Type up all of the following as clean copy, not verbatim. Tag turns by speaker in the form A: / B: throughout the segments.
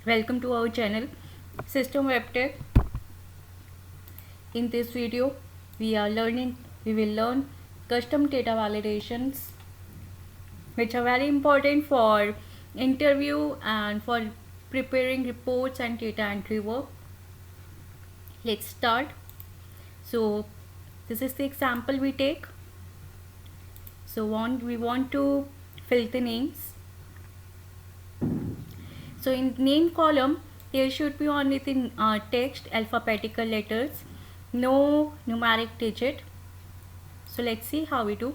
A: Welcome to our channel System Web Tech. In this video we will learn custom data validations which are very important for interview and for preparing reports and data entry work. Let's start. So this is the example we take. So we want to fill the names. So in name column there should be only the text, alphabetical letters, no numeric digit. So let's see how we do.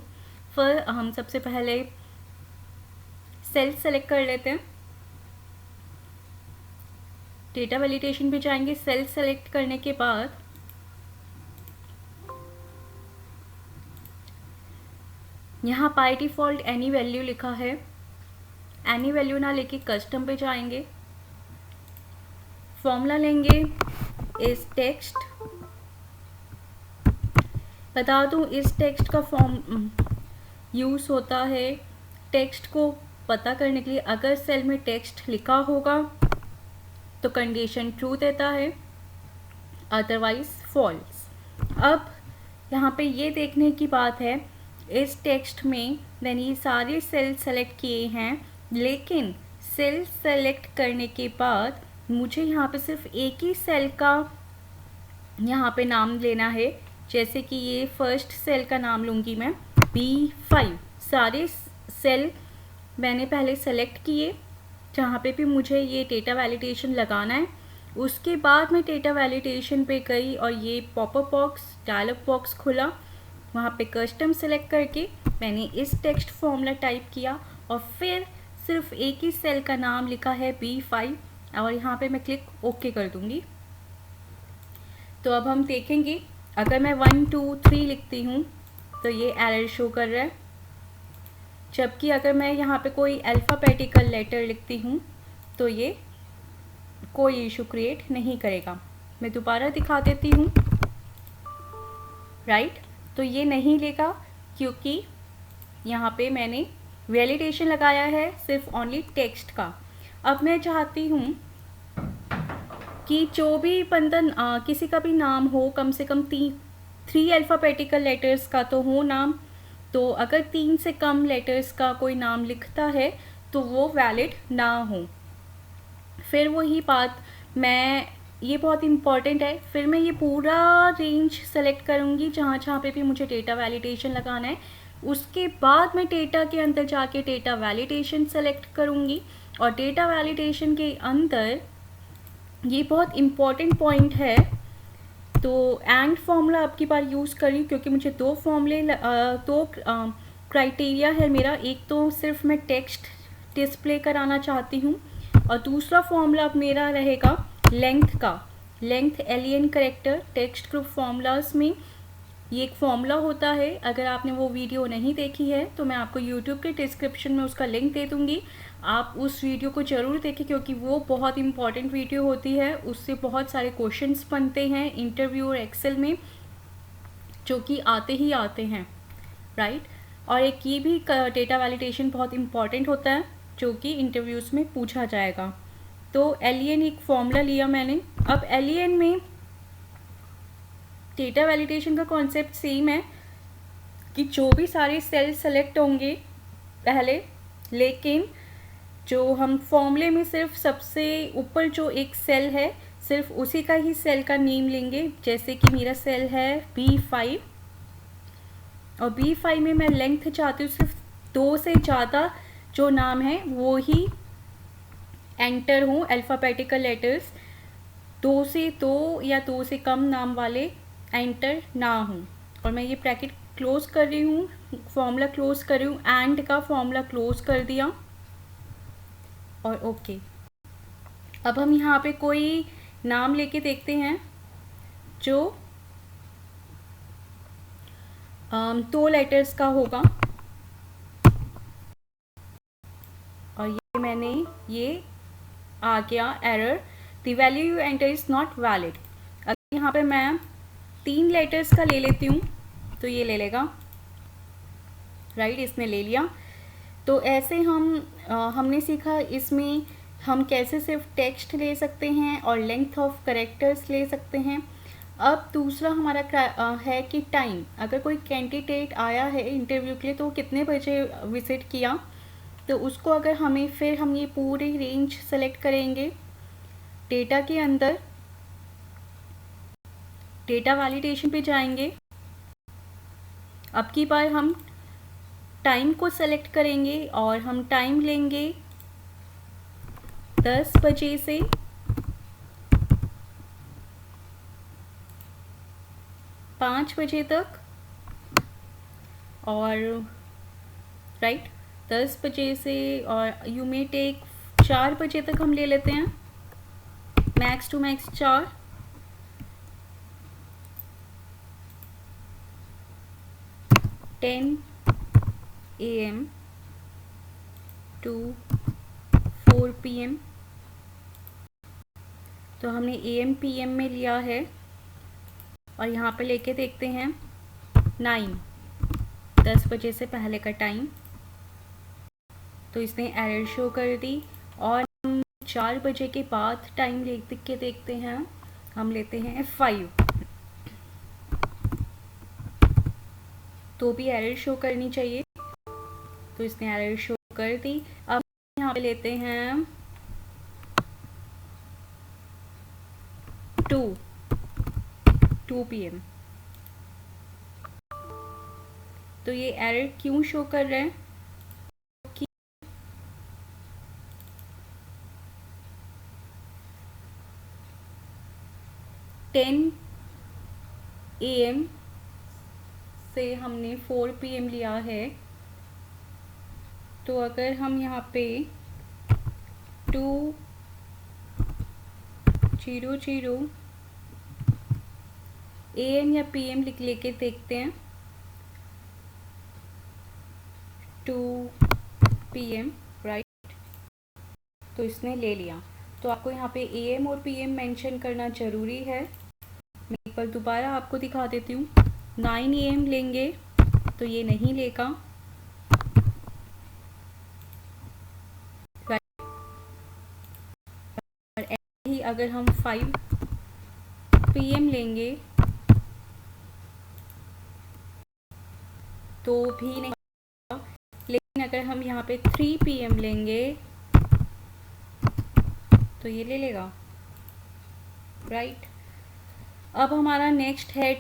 A: फिर हम सबसे पहले cell select कर लेते हैं, data validation पे जाएंगे। Cell select करने के बाद यहाँ बाय डिफ़ॉल्ट एनी वैल्यू लिखा है, एनी वैल्यू ना लेके कस्टम पे जाएंगे, फॉर्मूला लेंगे इस टेक्स्ट। बता दूँ इस टेक्स्ट का फॉर्म यूज़ होता है टेक्स्ट को पता करने के लिए। अगर सेल में टेक्स्ट लिखा होगा तो कंडीशन ट्रू देता है, अदरवाइज फॉल्स। अब यहाँ पे ये देखने की बात है, इस टेक्स्ट में मैंने ये सारे सेल सेलेक्ट किए हैं, लेकिन सेल सेलेक्ट करने के बाद मुझे यहाँ पे सिर्फ एक ही सेल का यहाँ पे नाम लेना है। जैसे कि ये फर्स्ट सेल का नाम लूँगी मैं B5। सारे सेल मैंने पहले सेलेक्ट किए जहाँ पे भी मुझे ये डेटा वैलिडेशन लगाना है। उसके बाद मैं डेटा वैलिडेशन पे गई और ये पॉपअप बॉक्स, डायलॉग बॉक्स खुला। वहाँ पे कस्टम सेलेक्ट करके मैंने इस टेक्स्ट फॉर्मूला टाइप किया और फिर सिर्फ एक ही सेल का नाम लिखा है B5 और यहाँ पे मैं क्लिक ओके कर दूँगी। तो अब हम देखेंगे, अगर मैं 1 2 3 लिखती हूँ तो ये एरर शो कर रहा है, जबकि अगर मैं यहाँ पे कोई अल्फ़ाबेटिकल लेटर लिखती हूँ तो ये कोई इशू क्रिएट नहीं करेगा। मैं दोबारा दिखा देती हूँ, राइट। तो ये नहीं लेगा क्योंकि यहाँ पे मैंने वैलिडेशन लगाया है सिर्फ ओनली टेक्स्ट का। अब मैं चाहती हूँ कि जो भी बंदन किसी का भी नाम हो, कम से कम 3 अल्फ़ाबेटिकल लेटर्स का तो हो नाम। तो अगर 3 से कम लेटर्स का कोई नाम लिखता है तो वो वैलिड ना हो। फिर वही बात, मैं ये बहुत इम्पॉर्टेंट है, फिर मैं ये पूरा रेंज सेलेक्ट करूँगी जहाँ पे भी मुझे डेटा वैलिडेशन लगाना है। उसके बाद मैं डेटा के अंदर जाके डेटा वैलिडेशन सेलेक्ट करूँगी और डेटा वैलिडेशन के अंदर ये बहुत इम्पॉर्टेंट पॉइंट है। तो एंड फॉर्मूला अब की बार यूज़ करी क्योंकि मुझे दो क्राइटेरिया है मेरा। एक तो सिर्फ मैं टेक्स्ट डिस्प्ले कराना चाहती हूँ और दूसरा फॉर्मूला अब मेरा रहेगा लेंथ का। Length alien character text group formulas में ये एक फॉर्मूला होता है। अगर आपने वो वीडियो नहीं देखी है तो मैं आपको यूट्यूब के डिस्क्रिप्शन में उसका लिंक दे दूँगी, आप उस वीडियो को ज़रूर देखें क्योंकि वो बहुत इंपॉर्टेंट वीडियो होती है। उससे बहुत सारे क्वेश्चंस बनते हैं इंटरव्यू और एक्सेल में जो कि आते ही आते हैं, राइट। और एक ये भी डेटा वैलिडेशन बहुत इंपॉर्टेंट होता है जो कि इंटरव्यूज़ में पूछा जाएगा। तो एलियन एक फॉर्मूला लिया मैंने। अब एलियन में डेटा वैलिडेशन का कॉन्सेप्ट सेम है कि जो भी सारे सेल सेलेक्ट होंगे पहले, लेकिन जो हम फॉर्मूले में सिर्फ सबसे ऊपर जो एक सेल है सिर्फ उसी का ही सेल का नेम लेंगे। जैसे कि मेरा सेल है B5 और B5 में मैं लेंथ चाहती हूँ सिर्फ 2 से ज़्यादा जो नाम है वो ही एंटर हों, अल्फ़ाबेटिकल लेटर्स 2 से 2 या 2 से कम नाम वाले एंटर ना हों। और मैं ये ब्रैकेट क्लोज कर रही हूँ, फॉर्मूला क्लोज कर रही हूँ, एंड का फॉर्मूला क्लोज कर दिया और ओके। अब हम यहाँ पे कोई नाम लेके देखते हैं जो 2 लेटर्स का होगा और ये आ गया error, the value you enter is not valid. अगर यहाँ पे मैं 3 लेटर्स का ले लेती हूँ तो ये ले लेगा, राइट, इसने ले लिया। तो ऐसे हमने सीखा इसमें हम कैसे सिर्फ टेक्स्ट ले सकते हैं और लेंथ ऑफ करेक्टर्स ले सकते हैं। अब दूसरा हमारा है कि टाइम, अगर कोई कैंडिडेट आया है इंटरव्यू के लिए तो वो कितने बजे विज़िट किया, तो उसको अगर हम ये पूरी रेंज सेलेक्ट करेंगे। डेटा के अंदर डेटा वैलिडेशन पे जाएंगे। अब की बार हम टाइम को सेलेक्ट करेंगे और हम टाइम लेंगे 10 बजे से 5 बजे तक, और राइट 10 बजे से और यू मे टेक 4 बजे तक हम ले लेते हैं, max to max 4। AM to 4 PM, तो हमने AM PM में लिया है और यहाँ पे लेके देखते हैं 10 बजे से पहले का टाइम, तो इसने एरर शो कर दी। और हम 4 बजे के बाद टाइम लिख के देखते हैं, हम लेते हैं 5, तो भी एरर शो करनी चाहिए, तो इसने एरर शो कर दी। अब यहाँ पे लेते हैं 2 PM, तो ये एरर क्यों शो कर रहे हैं कि 10 AM से हमने 4 PM लिया है, तो अगर हम यहाँ पे 2:00 AM या PM लेके देखते हैं, 2 PM राइट, तो इसने ले लिया। तो आपको यहाँ पे AM और PM मेंशन करना ज़रूरी है। मैं एक बार दोबारा आपको दिखा देती हूँ। 9 AM लेंगे तो ये नहीं लेगा, राइट। और ऐसे ही अगर हम 5 PM लेंगे तो भी नहीं, लेकिन अगर हम यहाँ पे 3 PM लेंगे तो ये ले लेगा, राइट। अब हमारा नेक्स्ट है